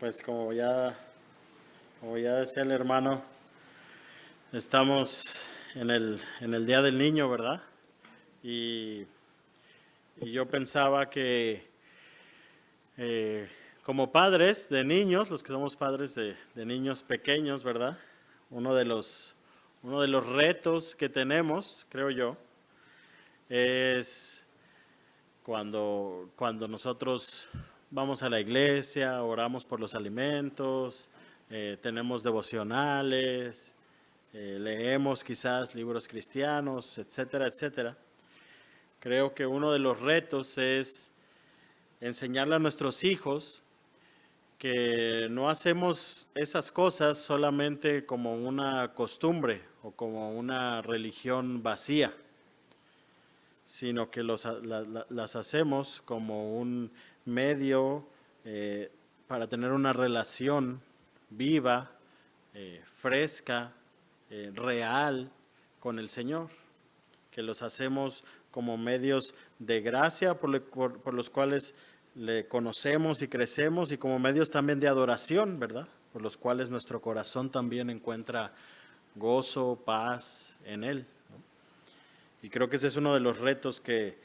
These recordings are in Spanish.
Pues como ya decía el hermano, estamos en el Día del Niño, ¿verdad? Y yo pensaba que como padres de niños, los que somos padres de niños pequeños, ¿verdad? Uno de los retos que tenemos, creo yo, es cuando nosotros vamos a la iglesia, oramos por los alimentos, tenemos devocionales, leemos quizás libros cristianos, etcétera, etcétera. Creo que uno de los retos es enseñarle a nuestros hijos que no hacemos esas cosas solamente como una costumbre o como una religión vacía, sino que las hacemos como un medio para tener una relación viva, fresca, real con el Señor, que los hacemos como medios de gracia por los cuales le conocemos y crecemos, y como medios también de adoración, ¿verdad? Por los cuales nuestro corazón también encuentra gozo, paz en Él. Y creo que ese es uno de los retos que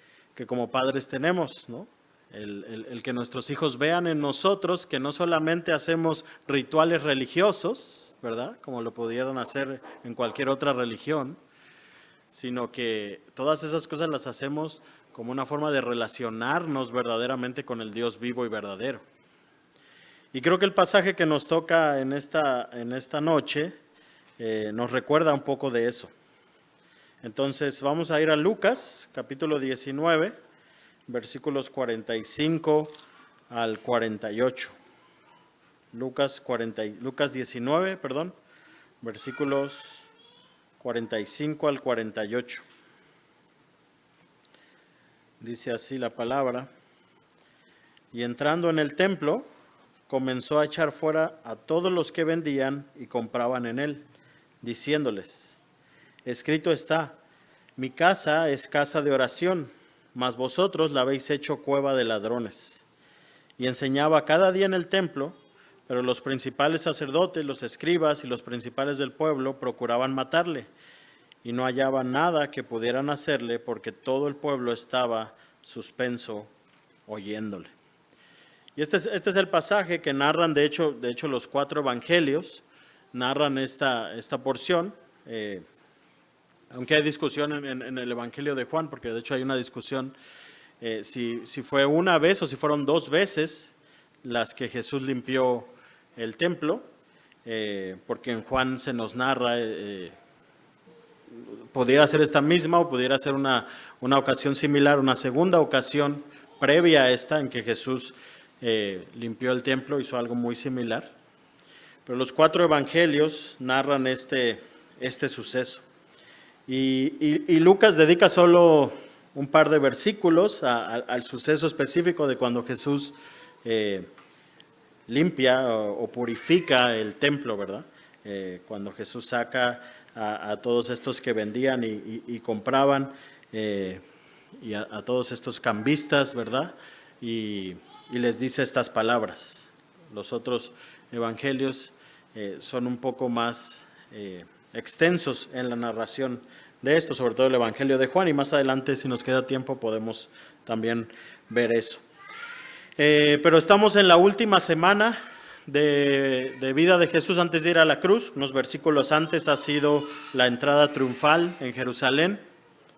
como padres tenemos, ¿no? El que nuestros hijos vean en nosotros que no solamente hacemos rituales religiosos, ¿verdad? Como lo pudieran hacer en cualquier otra religión, sino que todas esas cosas las hacemos como una forma de relacionarnos verdaderamente con el Dios vivo y verdadero. Y creo que el pasaje que nos toca en esta noche nos recuerda un poco de eso. Entonces vamos a ir a Lucas, capítulo 19, versículos 45 al 48. Lucas 19, versículos 45 al 48. Dice así la palabra: y entrando en el templo, comenzó a echar fuera a todos los que vendían y compraban en él, diciéndoles: escrito está, mi casa es casa de oración, mas vosotros la habéis hecho cueva de ladrones. Y enseñaba cada día en el templo, pero los principales sacerdotes, los escribas y los principales del pueblo procuraban matarle, y no hallaban nada que pudieran hacerle, porque todo el pueblo estaba suspenso oyéndole. Y este es el pasaje que narran, de hecho los 4 evangelios narran esta porción. Aunque hay discusión en el Evangelio de Juan, porque de hecho hay una discusión si fue una vez o si fueron 2 veces las que Jesús limpió el templo, porque en Juan se nos narra, pudiera ser esta misma o pudiera ser una ocasión similar, una segunda ocasión previa a esta en que Jesús limpió el templo, hizo algo muy similar. Pero los 4 evangelios narran este suceso. Y Lucas dedica solo un par de versículos al suceso específico de cuando Jesús limpia o purifica el templo, ¿verdad? Cuando Jesús saca a todos estos que vendían y compraban, y a todos estos cambistas, ¿verdad? Y les dice estas palabras. Los otros evangelios son un poco más extensos en la narración de esto, sobre todo el Evangelio de Juan, y más adelante, si nos queda tiempo, podemos también ver eso. Pero estamos en la última semana de vida de Jesús antes de ir a la cruz. Unos versículos antes ha sido la entrada triunfal en Jerusalén,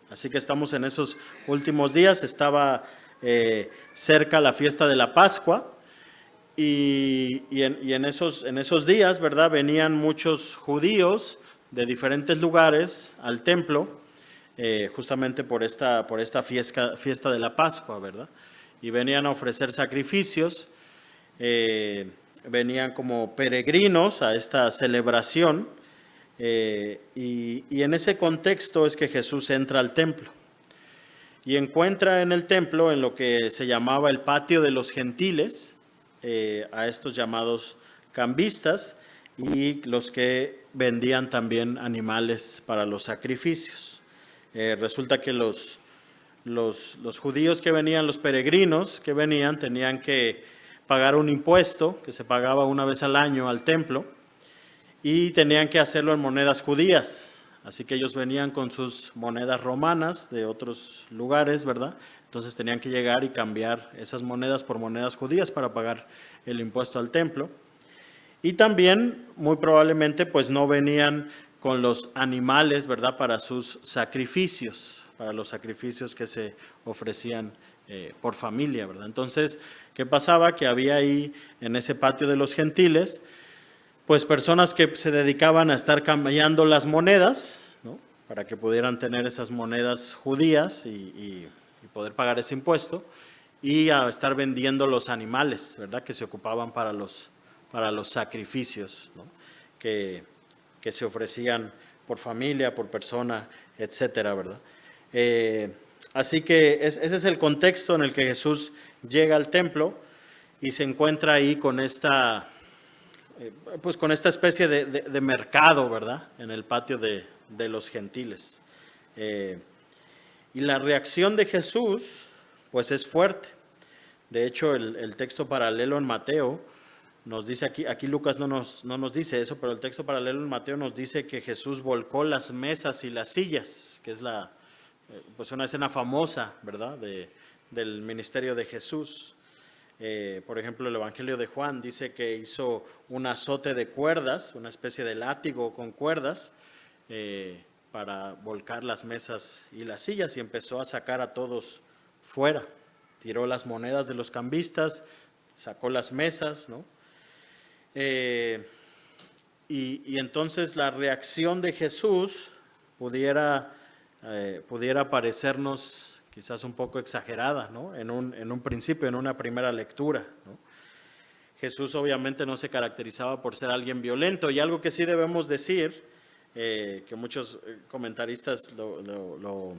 así que estamos en esos últimos días. Estaba cerca la fiesta de la Pascua, y en esos días, ¿verdad?, venían muchos judíos de diferentes lugares al templo, justamente por esta fiesta de la Pascua, ¿verdad? Y venían a ofrecer sacrificios, venían como peregrinos a esta celebración, y en ese contexto es que Jesús entra al templo. Y encuentra en el templo, en lo que se llamaba el patio de los gentiles, a estos llamados cambistas y los que vendían también animales para los sacrificios. Resulta que los judíos que venían, los peregrinos que venían, tenían que pagar un impuesto que se pagaba una vez al año al templo y tenían que hacerlo en monedas judías. Así que ellos venían con sus monedas romanas de otros lugares, ¿verdad? Entonces tenían que llegar y cambiar esas monedas por monedas judías para pagar el impuesto al templo. Y también, muy probablemente, pues no venían con los animales, ¿verdad? Para sus sacrificios, para los sacrificios que se ofrecían por familia, ¿verdad? Entonces, ¿qué pasaba? Que había ahí, en ese patio de los gentiles, pues personas que se dedicaban a estar cambiando las monedas, ¿no? Para que pudieran tener esas monedas judías y poder pagar ese impuesto, y a estar vendiendo los animales, ¿verdad? Que se ocupaban para los sacrificios, ¿no? que se ofrecían por familia, por persona, etcétera, ¿verdad? Así que ese es el contexto en el que Jesús llega al templo y se encuentra ahí con esta especie de mercado, ¿verdad? En el patio de los gentiles. Y la reacción de Jesús, pues es fuerte. De hecho, el texto paralelo en Mateo nos dice aquí Lucas no nos dice eso, pero el texto paralelo en Mateo nos dice que Jesús volcó las mesas y las sillas, que es pues una escena famosa, ¿verdad?, del ministerio de Jesús. Por ejemplo, el Evangelio de Juan dice que hizo un azote de cuerdas, una especie de látigo con cuerdas, para volcar las mesas y las sillas, y empezó a sacar a todos fuera. Tiró las monedas de los cambistas, sacó las mesas, ¿no? Y entonces la reacción de Jesús pudiera parecernos quizás un poco exagerada, ¿no? En un principio, en una primera lectura, ¿no? Jesús obviamente no se caracterizaba por ser alguien violento, y algo que sí debemos decir, que muchos comentaristas lo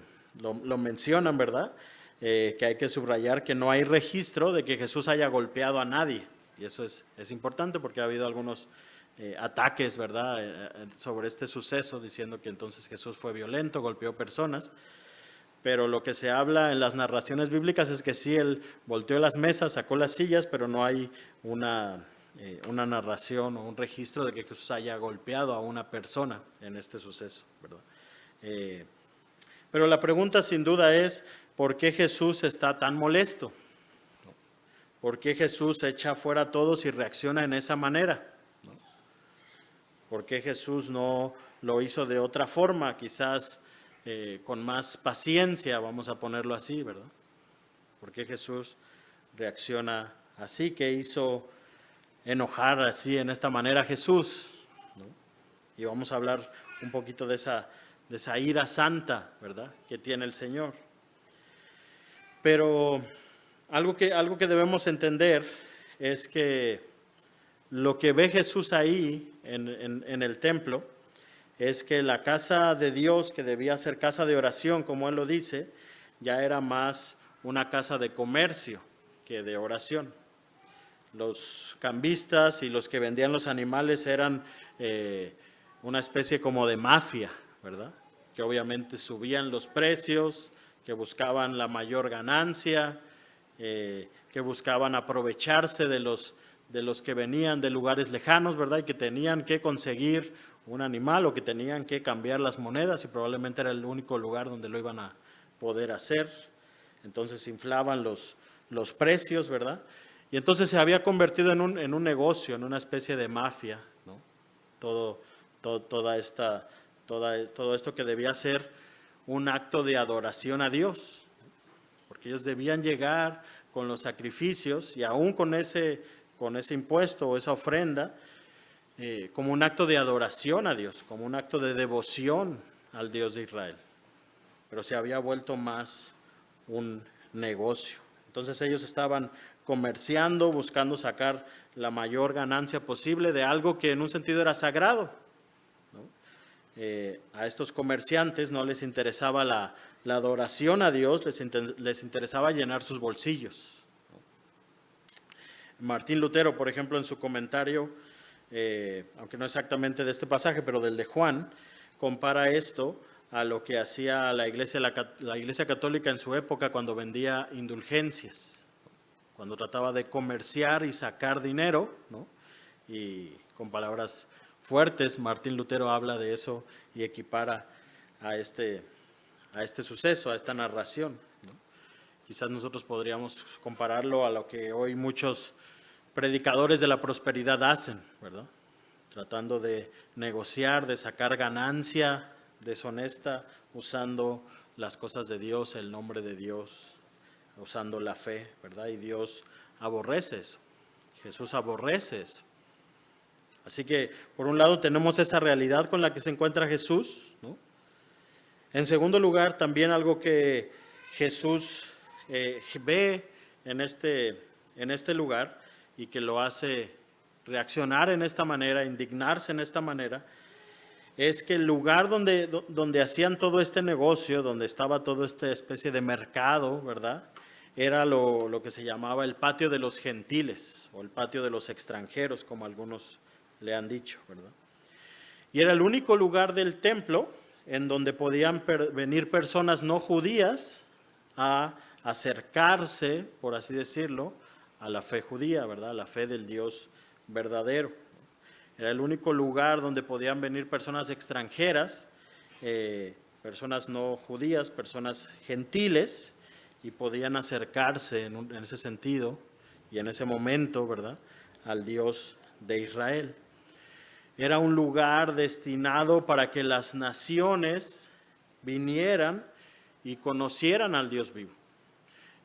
mencionan, ¿verdad? Que hay que subrayar que no hay registro de que Jesús haya golpeado a nadie. Y eso es importante porque ha habido algunos ataques, ¿verdad?, sobre este suceso, diciendo que entonces Jesús fue violento, golpeó personas. Pero lo que se habla en las narraciones bíblicas es que sí, él volteó las mesas, sacó las sillas, pero no hay una narración o un registro de que Jesús haya golpeado a una persona en este suceso, ¿verdad? Pero la pregunta sin duda es, ¿por qué Jesús está tan molesto? ¿Por qué Jesús echa fuera a todos y reacciona en esa manera? ¿Por qué Jesús no lo hizo de otra forma, quizás con más paciencia, vamos a ponerlo así, ¿verdad? ¿Por qué Jesús reacciona así? ¿Qué hizo enojar así, en esta manera, a Jesús? ¿No? Y vamos a hablar un poquito de esa ira santa, ¿verdad?, que tiene el Señor. Pero algo que debemos entender es que lo que ve Jesús ahí en el templo es que la casa de Dios, que debía ser casa de oración, como Él lo dice, ya era más una casa de comercio que de oración. Los cambistas y los que vendían los animales eran una especie como de mafia, ¿verdad?, que obviamente subían los precios, que buscaban la mayor ganancia, que buscaban aprovecharse de los que venían de lugares lejanos, ¿verdad?, y que tenían que conseguir un animal o que tenían que cambiar las monedas, y probablemente era el único lugar donde lo iban a poder hacer. Entonces inflaban los precios, ¿verdad? Y entonces se había convertido en un negocio, en una especie de mafia, ¿no? Todo esto que debía ser un acto de adoración a Dios, porque ellos debían llegar con los sacrificios y aún con ese impuesto o esa ofrenda, como un acto de adoración a Dios, como un acto de devoción al Dios de Israel. Pero se había vuelto más un negocio. Entonces ellos estaban comerciando, buscando sacar la mayor ganancia posible de algo que en un sentido era sagrado, ¿no? A estos comerciantes no les interesaba la adoración a Dios, les interesaba llenar sus bolsillos, ¿no? Martín Lutero, por ejemplo, en su comentario, aunque no exactamente de este pasaje, pero del de Juan, compara esto a lo que hacía la iglesia católica en su época cuando vendía indulgencias. cuando trataba de comerciar y sacar dinero, ¿no? Y con palabras fuertes, Martín Lutero habla de eso y equipara a este suceso, a esta narración, ¿no? Quizás nosotros podríamos compararlo a lo que hoy muchos predicadores de la prosperidad hacen, ¿verdad? Tratando de negociar, de sacar ganancia deshonesta, usando las cosas de Dios, el nombre de Dios, usando la fe, ¿verdad? Y Dios aborrece eso. Jesús aborrece eso. Así que, por un lado, tenemos esa realidad con la que se encuentra Jesús, ¿no? En segundo lugar, también algo que Jesús ve en este lugar y que lo hace reaccionar en esta manera, indignarse en esta manera, es que el lugar donde hacían todo este negocio, donde estaba toda esta especie de mercado, ¿verdad? Era lo que se llamaba el patio de los gentiles o el patio de los extranjeros, como algunos le han dicho, ¿verdad? Y era el único lugar del templo en donde podían venir personas no judías a acercarse, por así decirlo, a la fe judía, ¿verdad? A la fe del Dios verdadero. Era el único lugar donde podían venir personas extranjeras, personas no judías, personas gentiles, y podían acercarse en ese sentido y en ese momento, ¿verdad?, al Dios de Israel. Era un lugar destinado para que las naciones vinieran y conocieran al Dios vivo.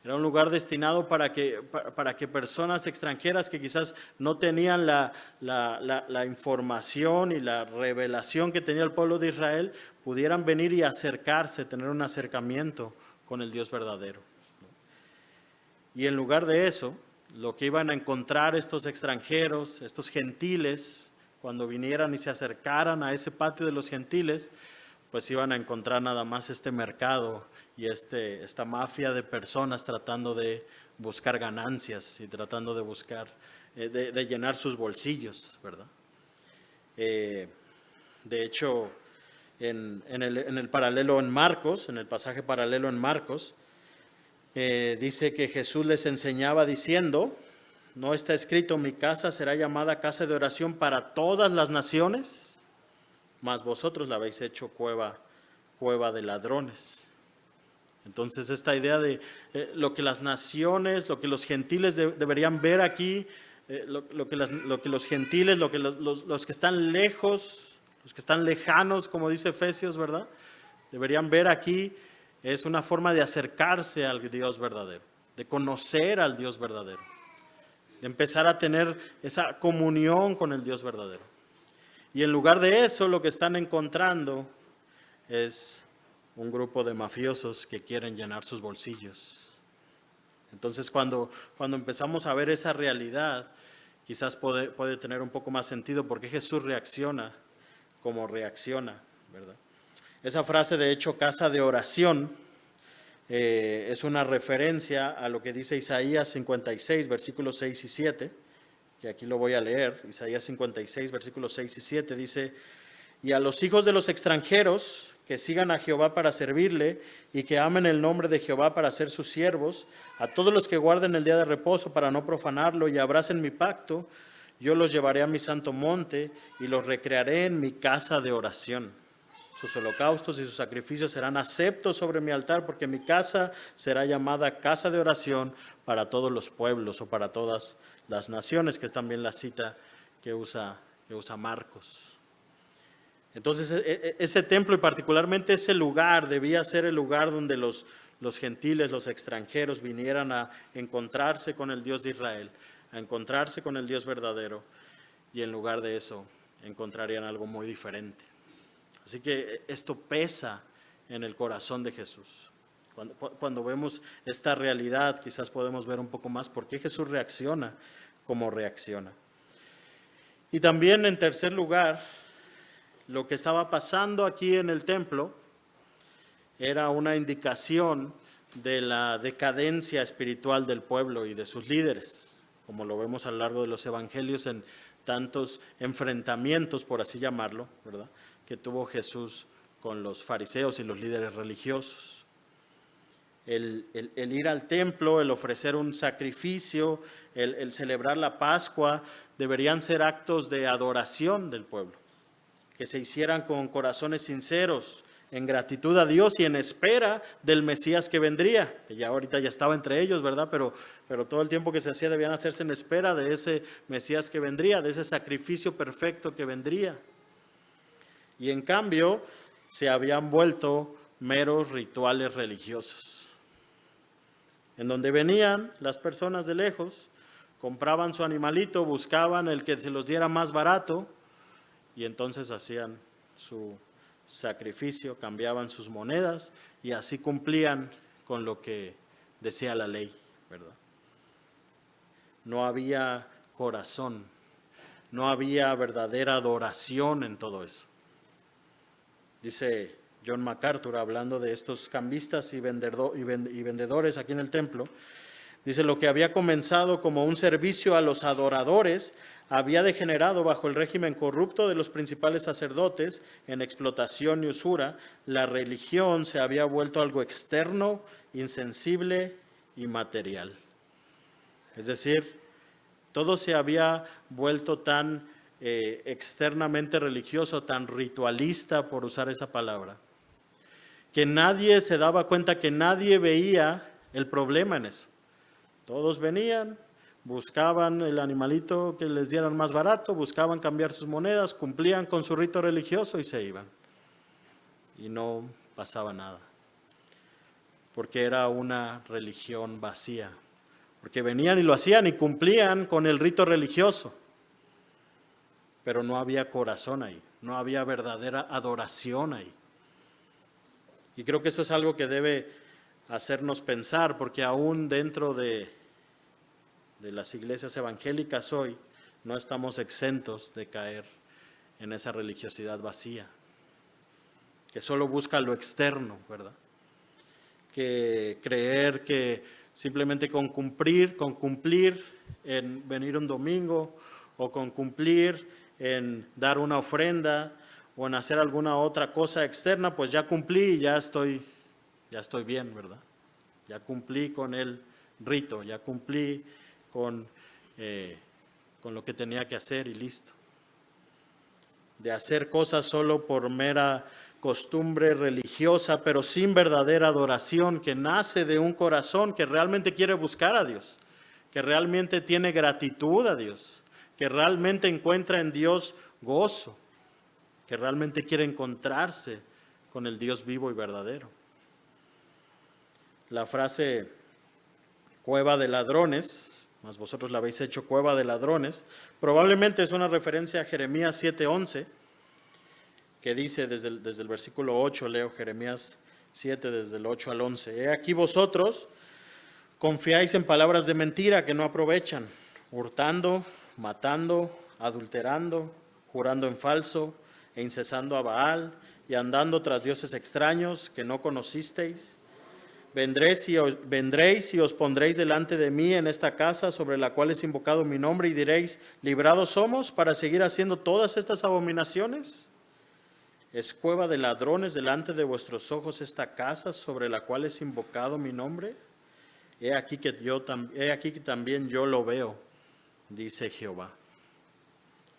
Era un lugar destinado para que personas extranjeras que quizás no tenían la información y la revelación que tenía el pueblo de Israel, pudieran venir y acercarse, tener un acercamiento con el Dios verdadero. Y en lugar de eso, lo que iban a encontrar estos extranjeros, estos gentiles, cuando vinieran y se acercaran a ese patio de los gentiles, pues iban a encontrar nada más este mercado y esta mafia de personas tratando de buscar ganancias y tratando de buscar, de llenar sus bolsillos, ¿verdad? De hecho, en el paralelo en Marcos, en el pasaje paralelo en Marcos, dice que Jesús les enseñaba diciendo, ¿no está escrito, mi casa será llamada casa de oración para todas las naciones? Mas vosotros la habéis hecho cueva de ladrones. Entonces esta idea de lo que las naciones, lo que los gentiles deberían ver aquí, lo que los gentiles, lo que los que están lejos, los que están lejanos, como dice Efesios, ¿verdad?, deberían ver aquí es una forma de acercarse al Dios verdadero, de conocer al Dios verdadero, de empezar a tener esa comunión con el Dios verdadero. Y en lugar de eso, lo que están encontrando es un grupo de mafiosos que quieren llenar sus bolsillos. Entonces, cuando empezamos a ver esa realidad, quizás puede tener un poco más sentido por qué Jesús reacciona como reacciona, ¿verdad? Esa frase, de hecho, casa de oración, es una referencia a lo que dice Isaías 56, versículos 6 y 7, que aquí lo voy a leer. Isaías 56, versículos 6 y 7 dice, y a los hijos de los extranjeros que sigan a Jehová para servirle y que amen el nombre de Jehová para ser sus siervos, a todos los que guarden el día de reposo para no profanarlo y abracen mi pacto, yo los llevaré a mi santo monte y los recrearé en mi casa de oración. Sus holocaustos y sus sacrificios serán aceptos sobre mi altar, porque mi casa será llamada casa de oración para todos los pueblos o para todas las naciones, que es también la cita que usa Marcos. Entonces, ese templo y particularmente ese lugar debía ser el lugar donde los gentiles, los extranjeros vinieran a encontrarse con el Dios de Israel, a encontrarse con el Dios verdadero, y en lugar de eso encontrarían algo muy diferente. Así que esto pesa en el corazón de Jesús. Cuando vemos esta realidad, quizás podemos ver un poco más por qué Jesús reacciona como reacciona. Y también, en tercer lugar, lo que estaba pasando aquí en el templo era una indicación de la decadencia espiritual del pueblo y de sus líderes, como lo vemos a lo largo de los evangelios en tantos enfrentamientos, por así llamarlo, ¿verdad?, que tuvo Jesús con los fariseos y los líderes religiosos. el ir al templo, el ofrecer un sacrificio, el celebrar la Pascua, deberían ser actos de adoración del pueblo, que se hicieran con corazones sinceros, en gratitud a Dios y en espera del Mesías que vendría, que ya ahorita ya estaba entre ellos, ¿verdad? Pero todo el tiempo que se hacía debían hacerse en espera de ese Mesías que vendría, de ese sacrificio perfecto que vendría. Y en cambio, se habían vuelto meros rituales religiosos, en donde venían las personas de lejos, compraban su animalito, buscaban el que se los diera más barato, y entonces hacían su sacrificio, cambiaban sus monedas y así cumplían con lo que decía la ley, ¿verdad? No había corazón, no había verdadera adoración en todo eso. Dice John MacArthur, hablando de estos cambistas y vendedores aquí en el templo, dice: lo que había comenzado como un servicio a los adoradores había degenerado bajo el régimen corrupto de los principales sacerdotes en explotación y usura. La religión se había vuelto algo externo, insensible y material. Es decir, todo se había vuelto tan externamente religioso, tan ritualista, por usar esa palabra, que nadie se daba cuenta, que nadie veía el problema en eso. Todos venían, buscaban el animalito que les dieran más barato, buscaban cambiar sus monedas, cumplían con su rito religioso y se iban. Y no pasaba nada, porque era una religión vacía, porque venían y lo hacían y cumplían con el rito religioso, pero no había corazón ahí, no había verdadera adoración ahí. Y creo que eso es algo que debe hacernos pensar, porque aún dentro de las iglesias evangélicas hoy no estamos exentos de caer en esa religiosidad vacía, que solo busca lo externo, ¿verdad? Que creer que simplemente con cumplir en venir un domingo, o con cumplir en dar una ofrenda, o en hacer alguna otra cosa externa, pues ya cumplí y ya estoy bien, ¿verdad? Ya cumplí con el rito, ya cumplí con lo que tenía que hacer y listo. De hacer cosas solo por mera costumbre religiosa, pero sin verdadera adoración, que nace de un corazón que realmente quiere buscar a Dios, que realmente tiene gratitud a Dios, que realmente encuentra en Dios gozo, que realmente quiere encontrarse con el Dios vivo y verdadero. La frase cueva de ladrones, más vosotros la habéis hecho cueva de ladrones, probablemente es una referencia a Jeremías 7:11, que dice desde el versículo 8, leo Jeremías 7 desde el 8 al 11. He aquí vosotros confiáis en palabras de mentira que no aprovechan, hurtando, matando, adulterando, jurando en falso, e incesando a Baal, y andando tras dioses extraños que no conocisteis. Vendréis y os pondréis delante de mí en esta casa sobre la cual es invocado mi nombre, y diréis: ¿librados somos para seguir haciendo todas estas abominaciones? ¿Es cueva de ladrones delante de vuestros ojos esta casa sobre la cual es invocado mi nombre? He aquí que también yo lo veo, dice Jehová.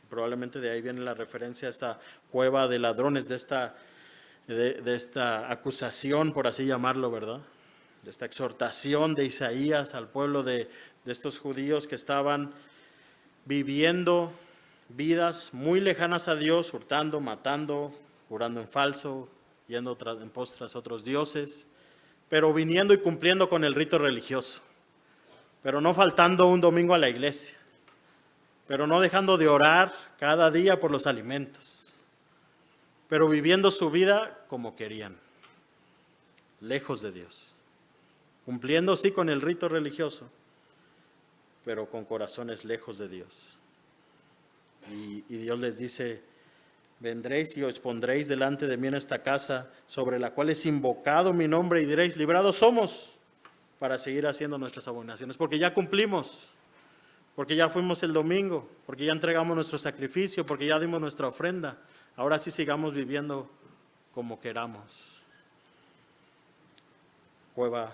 Probablemente de ahí viene la referencia a esta cueva de ladrones, de esta acusación, por así llamarlo, ¿verdad? De esta exhortación de Isaías al pueblo de estos judíos que estaban viviendo vidas muy lejanas a Dios, hurtando, matando, jurando en falso, yendo en pos tras otros dioses, pero viniendo y cumpliendo con el rito religioso, pero no faltando un domingo a la iglesia, pero no dejando de orar cada día por los alimentos, pero viviendo su vida como querían, lejos de Dios, cumpliendo sí con el rito religioso, pero con corazones lejos de Dios. Y Dios les dice: vendréis y os pondréis delante de mí en esta casa sobre la cual es invocado mi nombre, y diréis: librados somos para seguir haciendo nuestras abominaciones, porque ya cumplimos, porque ya fuimos el domingo, porque ya entregamos nuestro sacrificio, porque ya dimos nuestra ofrenda. Ahora sí sigamos viviendo como queramos. Cueva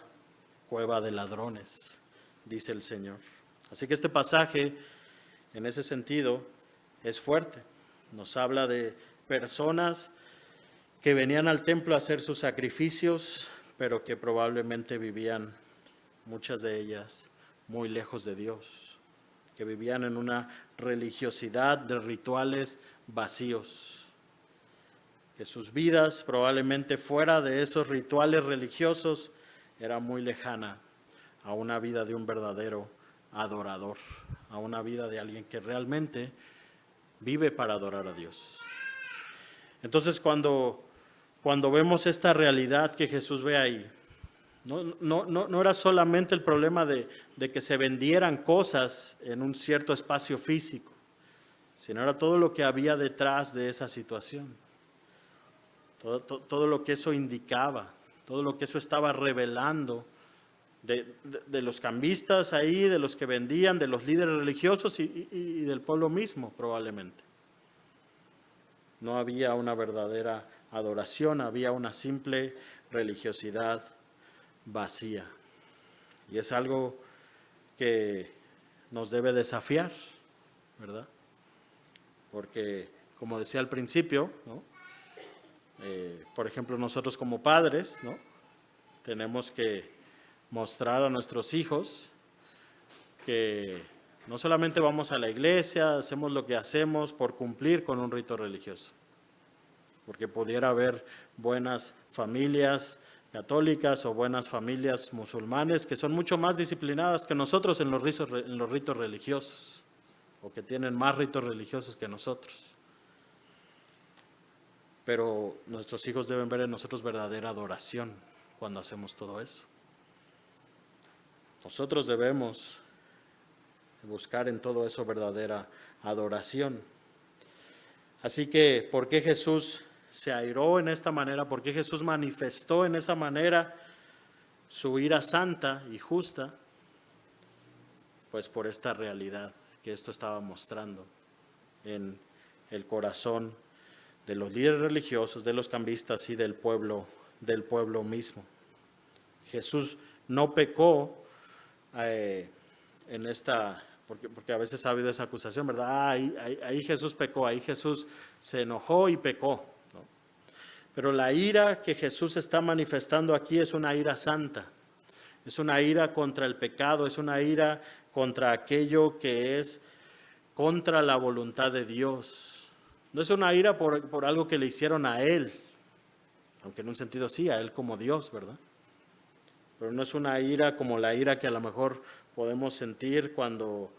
cueva de ladrones, dice el Señor. Así que este pasaje, en ese sentido, es fuerte. Nos habla de personas que venían al templo a hacer sus sacrificios, pero que probablemente vivían, muchas de ellas, muy lejos de Dios, que vivían en una religiosidad de rituales vacíos, que sus vidas probablemente fuera de esos rituales religiosos era muy lejana a una vida de un verdadero adorador, a una vida de alguien que realmente vive para adorar a Dios. Entonces cuando vemos esta realidad que Jesús ve ahí, no era solamente el problema de que se vendieran cosas en un cierto espacio físico, sino era todo lo que había detrás de esa situación, todo lo que eso indicaba, todo lo que eso estaba revelando de los cambistas ahí, de los que vendían, de los líderes religiosos y del pueblo mismo probablemente. No había una verdadera adoración, había una simple religiosidad vacía. Y es algo que nos debe desafiar, ¿verdad? Porque, como decía al principio, ¿no? Por ejemplo, nosotros como padres, ¿no? Tenemos que mostrar a nuestros hijos que no solamente vamos a la iglesia, hacemos lo que hacemos por cumplir con un rito religioso, porque pudiera haber buenas familias católicas o buenas familias musulmanes que son mucho más disciplinadas que nosotros en los ritos religiosos, o que tienen más ritos religiosos que nosotros. Pero nuestros hijos deben ver en nosotros verdadera adoración cuando hacemos todo eso. Nosotros debemos buscar en todo eso verdadera adoración. Así que, ¿por qué Jesús se airó en esta manera? ¿Por qué Jesús manifestó en esa manera su ira santa y justa? Pues por esta realidad que esto estaba mostrando en el corazón de los líderes religiosos, de los cambistas y del pueblo mismo. Jesús no pecó en esta, porque a veces ha habido esa acusación, ¿verdad? Ahí Jesús pecó, ahí Jesús se enojó y pecó, ¿no? Pero la ira que Jesús está manifestando aquí es una ira santa, es una ira contra el pecado, es una ira contra aquello que es contra la voluntad de Dios. No es una ira por algo que le hicieron a Él, aunque en un sentido sí, a Él como Dios, ¿verdad? Pero no es una ira como la ira que a lo mejor podemos sentir cuando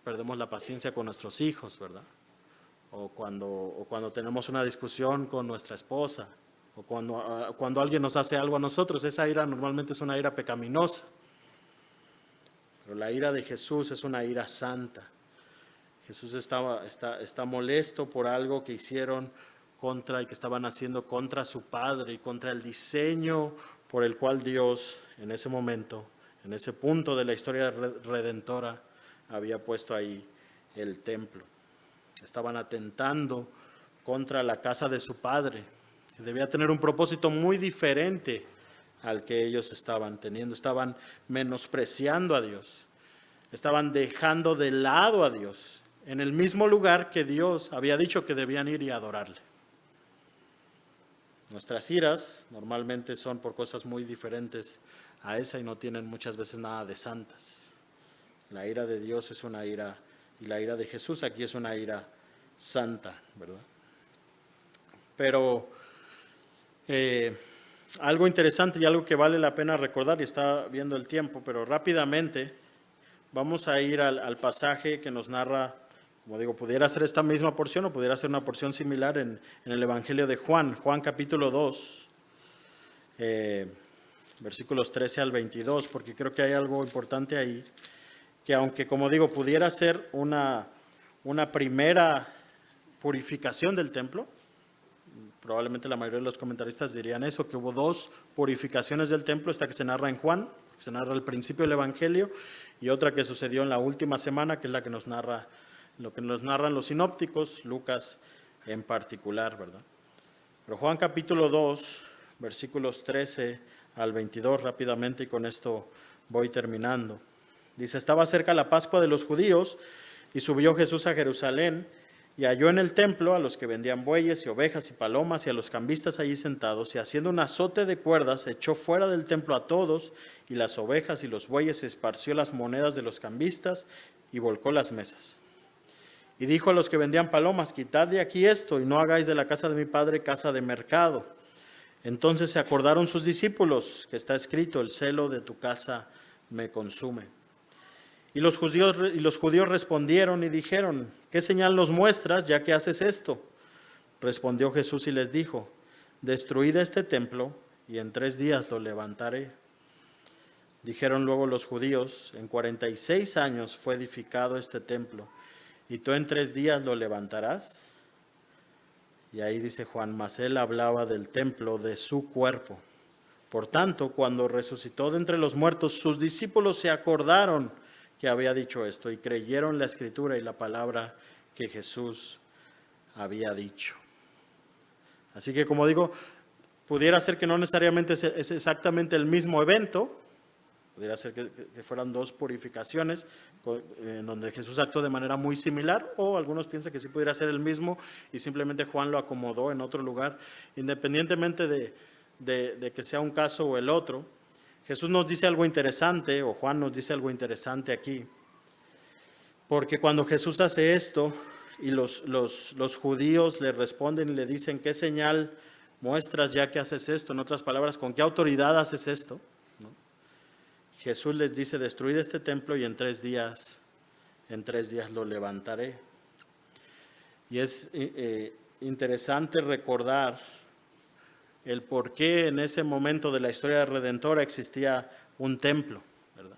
perdemos la paciencia con nuestros hijos, ¿verdad? O cuando tenemos una discusión con nuestra esposa, o cuando alguien nos hace algo a nosotros. Esa ira normalmente es una ira pecaminosa. Pero la ira de Jesús es una ira santa. Jesús está molesto por algo que hicieron y que estaban haciendo contra su Padre y contra el diseño por el cual Dios en ese momento, en ese punto de la historia redentora, había puesto ahí el templo. Estaban atentando contra la casa de su Padre, que debía tener un propósito muy diferente al que ellos estaban teniendo. Estaban menospreciando a Dios, estaban dejando de lado a Dios, en el mismo lugar que Dios había dicho que debían ir y adorarle. Nuestras iras normalmente son por cosas muy diferentes a esa y no tienen muchas veces nada de santas. La ira de Dios es una ira, y la ira de Jesús aquí es una ira santa, ¿verdad? Pero algo interesante y algo que vale la pena recordar, y está viendo el tiempo, pero rápidamente vamos a ir al pasaje que nos narra. Como digo, pudiera ser esta misma porción o pudiera ser una porción similar en el Evangelio de Juan capítulo 2, versículos 13 al 22, porque creo que hay algo importante ahí, que aunque, como digo, pudiera ser una primera purificación del templo, probablemente la mayoría de los comentaristas dirían eso, que hubo dos purificaciones del templo, esta que se narra en Juan, que se narra al principio del Evangelio, y otra que sucedió en la última semana, que es la que nos narra, lo que nos narran los sinópticos, Lucas en particular, ¿verdad? Pero Juan capítulo 2, versículos 13 al 22 rápidamente, y con esto voy terminando. Dice: estaba cerca la Pascua de los judíos, y subió Jesús a Jerusalén, y halló en el templo a los que vendían bueyes y ovejas y palomas, y a los cambistas allí sentados, y haciendo un azote de cuerdas, echó fuera del templo a todos, y las ovejas y los bueyes, esparció las monedas de los cambistas, y volcó las mesas. Y dijo a los que vendían palomas: quitad de aquí esto, y no hagáis de la casa de mi padre casa de mercado. Entonces se acordaron sus discípulos, que está escrito: el celo de tu casa me consume. Y los judíos respondieron y dijeron: ¿qué señal nos muestras, ya que haces esto? Respondió Jesús y les dijo: destruid este templo, y en 3 días lo levantaré. Dijeron luego los judíos: en 46 años fue edificado este templo, ¿y tú en 3 días lo levantarás? Y ahí dice Juan: mas él hablaba del templo de su cuerpo. Por tanto, cuando resucitó de entre los muertos, sus discípulos se acordaron que había dicho esto, y creyeron la escritura y la palabra que Jesús había dicho. Así que, como digo, pudiera ser que no necesariamente es exactamente el mismo evento, pudiera ser que fueran 2 purificaciones en donde Jesús actuó de manera muy similar, o algunos piensan que sí pudiera ser el mismo y simplemente Juan lo acomodó en otro lugar. Independientemente de que sea un caso o el otro, Jesús nos dice algo interesante, o Juan nos dice algo interesante aquí, porque cuando Jesús hace esto y los judíos le responden y le dicen: ¿qué señal muestras ya que haces esto? En otras palabras, ¿con qué autoridad haces esto? ¿No? Jesús les dice: destruid este templo, y en 3 días lo levantaré. Y es interesante recordar el por qué en ese momento de la historia redentora existía un templo, ¿verdad?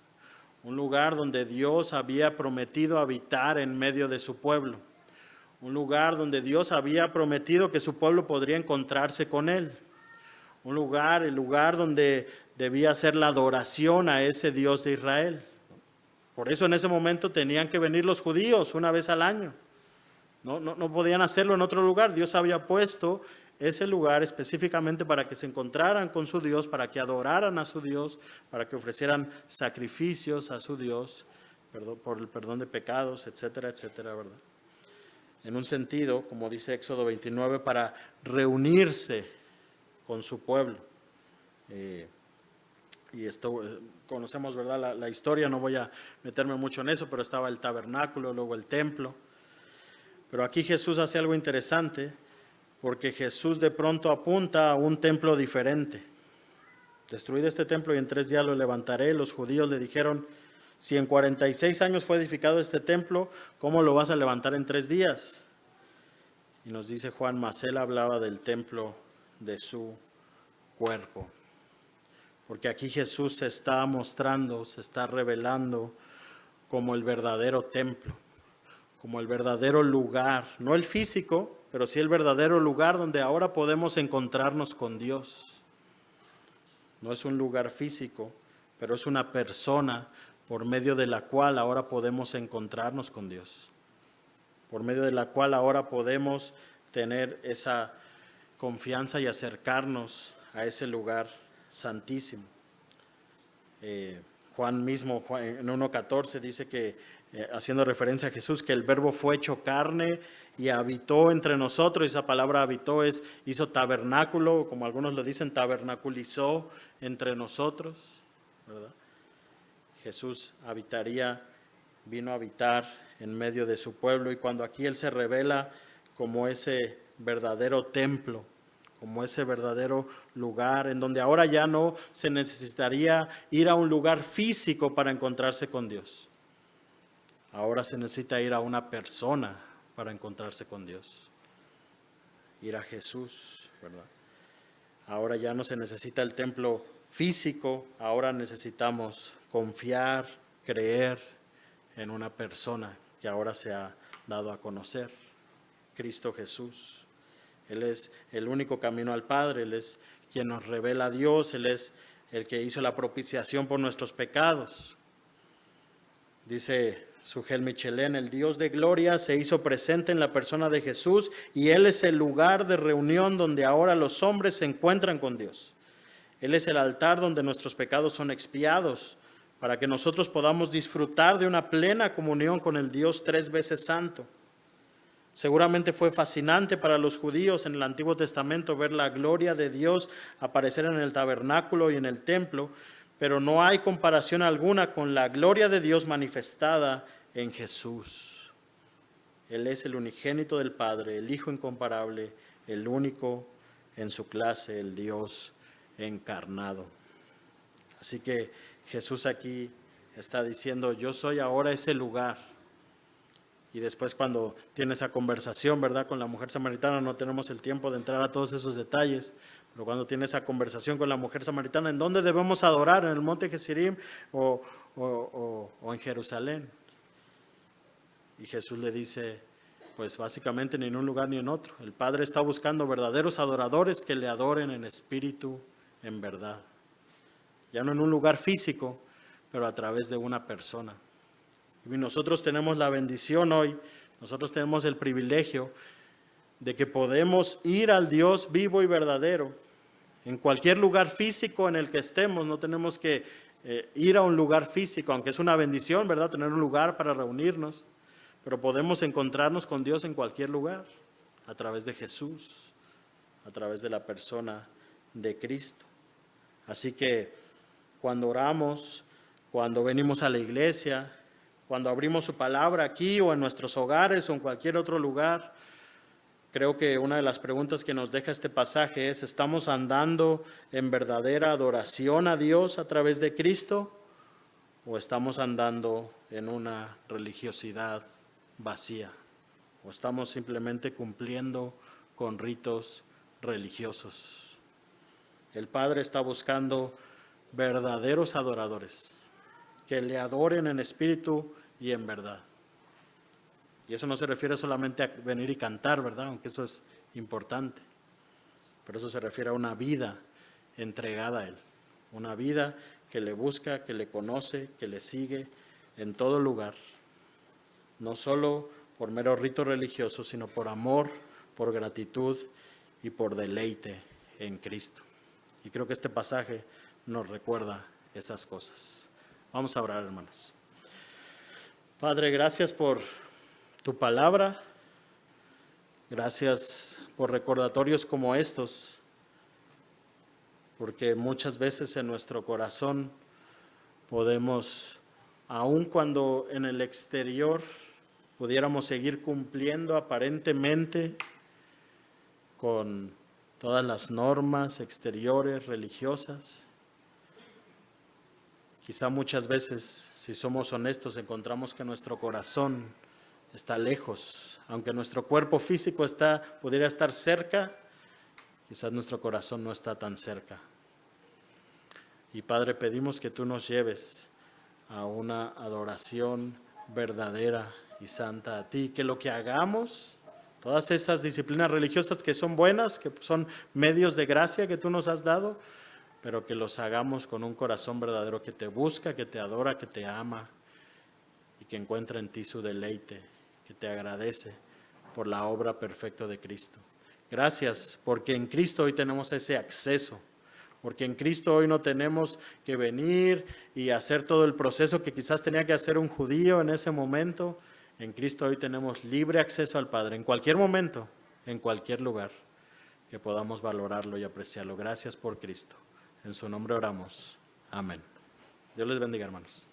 Un lugar donde Dios había prometido habitar en medio de su pueblo. Un lugar donde Dios había prometido que su pueblo podría encontrarse con Él. El lugar donde debía ser la adoración a ese Dios de Israel. Por eso en ese momento tenían que venir los judíos una vez al año. No podían hacerlo en otro lugar. Dios había puesto ese lugar específicamente para que se encontraran con su Dios, para que adoraran a su Dios, para que ofrecieran sacrificios a su Dios, por el perdón de pecados, etcétera, etcétera, ¿verdad? En un sentido, como dice Éxodo 29, para reunirse con su pueblo. Y esto conocemos, ¿verdad? La historia, no voy a meterme mucho en eso, pero estaba el tabernáculo, luego el templo. Pero aquí Jesús hace algo interesante, porque Jesús de pronto apunta a un templo diferente. Destruid este templo y en 3 días lo levantaré. Los judíos le dijeron: si en 46 años fue edificado este templo, ¿cómo lo vas a levantar en 3 días? Y nos dice Juan: mas él hablaba del templo de su cuerpo. Porque aquí Jesús se está mostrando, se está revelando como el verdadero templo, como el verdadero lugar, no el físico, pero sí el verdadero lugar donde ahora podemos encontrarnos con Dios. No es un lugar físico, pero es una persona por medio de la cual ahora podemos encontrarnos con Dios, por medio de la cual ahora podemos tener esa confianza y acercarnos a ese lugar santísimo. Juan mismo, en 1:14, dice que, haciendo referencia a Jesús, que el verbo fue hecho carne y habitó entre nosotros. Esa palabra habitó hizo tabernáculo, como algunos lo dicen, tabernaculizó entre nosotros, ¿verdad? Jesús vino a habitar en medio de su pueblo, y cuando aquí Él se revela como ese verdadero templo, como ese verdadero lugar en donde ahora ya no se necesitaría ir a un lugar físico para encontrarse con Dios. Ahora se necesita ir a una persona para encontrarse con Dios. Ir a Jesús, ¿verdad? Ahora ya no se necesita el templo físico, ahora necesitamos confiar, creer en una persona que ahora se ha dado a conocer, Cristo Jesús. Él es el único camino al Padre, Él es quien nos revela a Dios, Él es el que hizo la propiciación por nuestros pecados. Dice Sugel Michelén, el Dios de gloria se hizo presente en la persona de Jesús y Él es el lugar de reunión donde ahora los hombres se encuentran con Dios. Él es el altar donde nuestros pecados son expiados para que nosotros podamos disfrutar de una plena comunión con el Dios 3 veces santo. Seguramente fue fascinante para los judíos en el Antiguo Testamento ver la gloria de Dios aparecer en el tabernáculo y en el templo, pero no hay comparación alguna con la gloria de Dios manifestada en Jesús. Él es el unigénito del Padre, el Hijo incomparable, el único en su clase, el Dios encarnado. Así que Jesús aquí está diciendo, yo soy ahora ese lugar. Y después cuando tiene esa conversación, ¿verdad?, con la mujer samaritana, no tenemos el tiempo de entrar a todos esos detalles, pero cuando tiene esa conversación con la mujer samaritana, ¿en dónde debemos adorar? ¿En el monte Gerizim o en Jerusalén? Y Jesús le dice, pues básicamente ni en un lugar ni en otro. El Padre está buscando verdaderos adoradores que le adoren en espíritu, en verdad. Ya no en un lugar físico, pero a través de una persona. Y nosotros tenemos la bendición hoy, nosotros tenemos el privilegio de que podemos ir al Dios vivo y verdadero en cualquier lugar físico en el que estemos. No tenemos que ir a un lugar físico, aunque es una bendición, ¿verdad?, tener un lugar para reunirnos, pero podemos encontrarnos con Dios en cualquier lugar, a través de Jesús, a través de la persona de Cristo. Así que cuando oramos, cuando venimos a la iglesia, cuando abrimos su palabra aquí o en nuestros hogares o en cualquier otro lugar, creo que una de las preguntas que nos deja este pasaje es, ¿estamos andando en verdadera adoración a Dios a través de Cristo o estamos andando en una religiosidad vacía? ¿O estamos simplemente cumpliendo con ritos religiosos? El Padre está buscando verdaderos adoradores que le adoren en espíritu y en verdad. Y eso no se refiere solamente a venir y cantar, ¿verdad?, aunque eso es importante, pero eso se refiere a una vida entregada a Él, una vida que le busca, que le conoce, que le sigue en todo lugar, no solo por mero rito religioso, sino por amor, por gratitud y por deleite en Cristo. Y creo que este pasaje nos recuerda esas cosas. Vamos a orar, hermanos. Padre, gracias por tu palabra. Gracias por recordatorios como estos, porque muchas veces en nuestro corazón podemos, aun cuando en el exterior pudiéramos seguir cumpliendo aparentemente con todas las normas exteriores religiosas, quizá muchas veces, si somos honestos, encontramos que nuestro corazón está lejos. Aunque nuestro cuerpo físico pudiera estar cerca, quizás nuestro corazón no está tan cerca. Y Padre, pedimos que tú nos lleves a una adoración verdadera y santa a ti, que lo que hagamos, todas esas disciplinas religiosas que son buenas, que son medios de gracia que tú nos has dado, pero que los hagamos con un corazón verdadero que te busca, que te adora, que te ama y que encuentra en ti su deleite, que te agradece por la obra perfecta de Cristo. Gracias, porque en Cristo hoy tenemos ese acceso, porque en Cristo hoy no tenemos que venir y hacer todo el proceso que quizás tenía que hacer un judío en ese momento. En Cristo hoy tenemos libre acceso al Padre, en cualquier momento, en cualquier lugar, que podamos valorarlo y apreciarlo. Gracias por Cristo. En su nombre oramos. Amén. Dios les bendiga, hermanos.